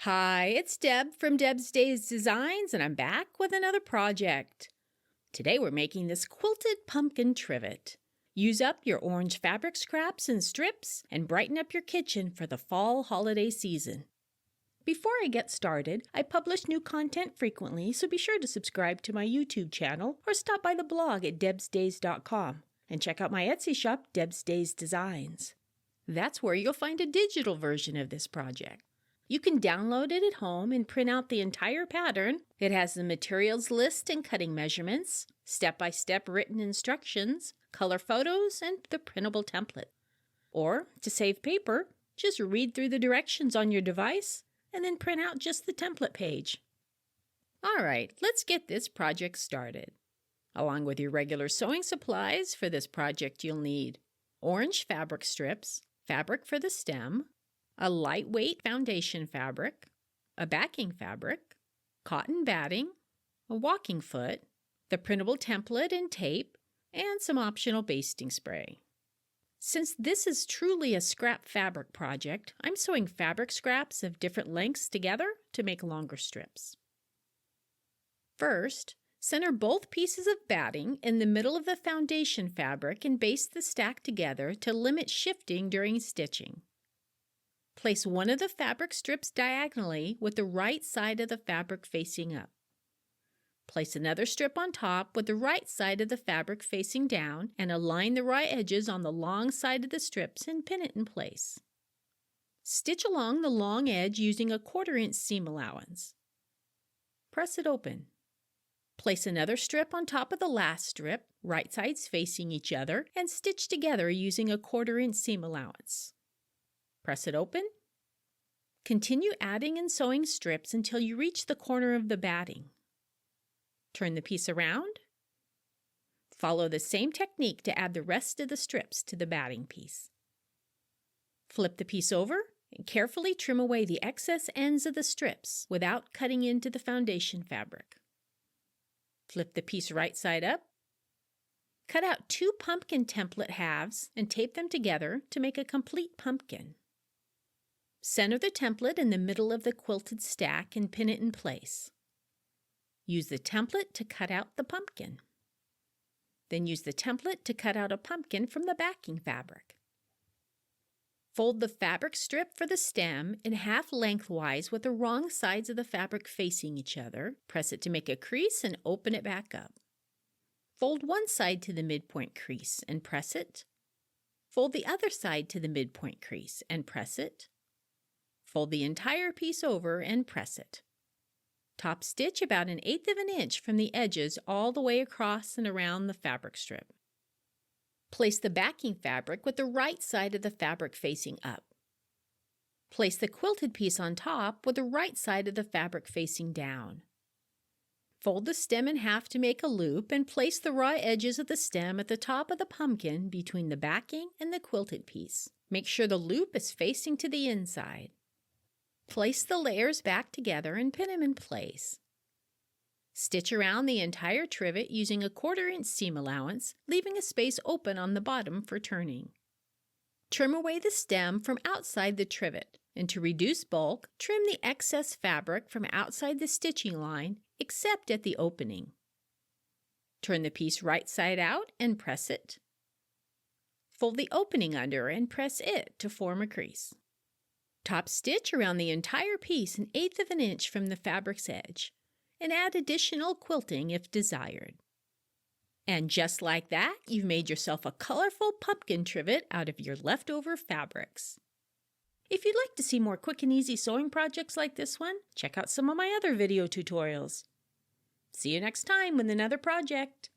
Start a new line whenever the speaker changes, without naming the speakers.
Hi, it's Deb from Deb's Days Designs, and I'm back with another project. Today we're making this quilted pumpkin trivet. Use up your orange fabric scraps and strips and brighten up your kitchen for the fall holiday season. Before I get started, I publish new content frequently, so be sure to subscribe to my YouTube channel or stop by the blog at debsdays.com and check out my Etsy shop, Deb's Days Designs. That's where you'll find a digital version of this project. You can download it at home and print out the entire pattern. It has the materials list and cutting measurements, step-by-step written instructions, color photos, and the printable template. Or, to save paper, just read through the directions on your device and then print out just the template page. Alright, let's get this project started. Along with your regular sewing supplies for this project, you'll need orange fabric strips, fabric for the stem, a lightweight foundation fabric, a backing fabric, cotton batting, a walking foot, the printable template and tape, and some optional basting spray. Since this is truly a scrap fabric project, I'm sewing fabric scraps of different lengths together to make longer strips. First, center both pieces of batting in the middle of the foundation fabric and baste the stack together to limit shifting during stitching. Place one of the fabric strips diagonally with the right side of the fabric facing up. Place another strip on top with the right side of the fabric facing down and align the right edges on the long side of the strips and pin it in place. Stitch along the long edge using a 1/4-inch seam allowance. Press it open. Place another strip on top of the last strip, right sides facing each other, and stitch together using a 1/4-inch seam allowance. Press it open. Continue adding and sewing strips until you reach the corner of the batting. Turn the piece around. Follow the same technique to add the rest of the strips to the batting piece. Flip the piece over and carefully trim away the excess ends of the strips without cutting into the foundation fabric. Flip the piece right side up. Cut out 2 pumpkin template halves and tape them together to make a complete pumpkin. Center the template in the middle of the quilted stack and pin it in place. Use the template to cut out the pumpkin. Then use the template to cut out a pumpkin from the backing fabric. Fold the fabric strip for the stem in half lengthwise with the wrong sides of the fabric facing each other. Press it to make a crease and open it back up. Fold one side to the midpoint crease and press it. Fold the other side to the midpoint crease and press it. Fold the entire piece over and press it. Top stitch about 1/8 of an inch from the edges all the way across and around the fabric strip. Place the backing fabric with the right side of the fabric facing up. Place the quilted piece on top with the right side of the fabric facing down. Fold the stem in half to make a loop and place the raw edges of the stem at the top of the pumpkin between the backing and the quilted piece. Make sure the loop is facing to the inside. Place the layers back together and pin them in place. Stitch around the entire trivet using a 1/4-inch seam allowance, leaving a space open on the bottom for turning. Trim away the stem from outside the trivet, and to reduce bulk, trim the excess fabric from outside the stitching line, except at the opening. Turn the piece right side out and press it. Fold the opening under and press it to form a crease. Top stitch around the entire piece 1/8 of an inch from the fabric's edge, and add additional quilting if desired. And just like that, you've made yourself a colorful pumpkin trivet out of your leftover fabrics. If you'd like to see more quick and easy sewing projects like this one, check out some of my other video tutorials. See you next time with another project.